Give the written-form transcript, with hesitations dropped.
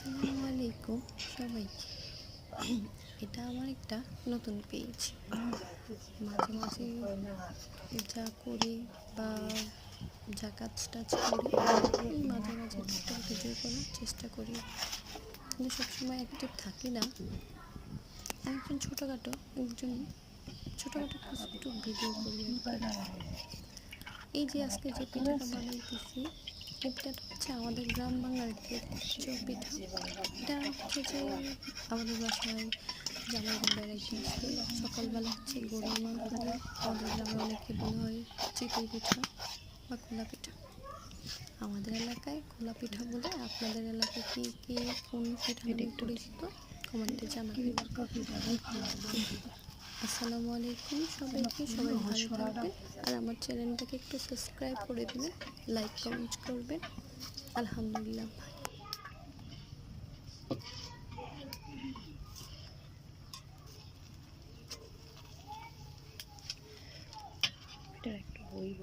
আসসালামু আলাইকুম সবাইকে। এটা আমার একটা নতুন পেজ। মাঝে মাঝে যা করি বা যা কাজ টাজ করি এই মাঝে মাঝে টুকটাক ভিডিও করার চেষ্টা করি, কিন্তু সবসময় অ্যাক্টিভ থাকি না। আমি একজন ছোটোখাটো কিছু ভিডিও করি আর কি। এই যে আজকে যে পিঠাটা বানাইতেছি, এই পিঠাটা হচ্ছে আমাদের গ্রাম বাংলার একটি ঐতিহ্য পিঠা। এটা হচ্ছে যে আমাদের বাসায় জামাইরা বেড়াইতে আসলে সকালবেলা হচ্ছে গরুর মাংস দিয়ে, আমাদের গ্রামে অনেকে বলা হয় চিতই পিঠা বা খোলা পিঠা। আমাদের এলাকায় খোলা পিঠা বলে, আপনাদের এলাকায় কি কি কোন পিঠা নামে পরিচিত কমেন্টে জানাবেন। আসসালামু আলাইকুম সবাইকে, সবাই ভালো থাকবেন আর আমার চ্যানেলটাকে একটু সাবস্ক্রাইব করে দিবেন, লাইক কমেন্ট করবেন। আলহামদুলিল্লাহ ভাই। এটা একটু হইব।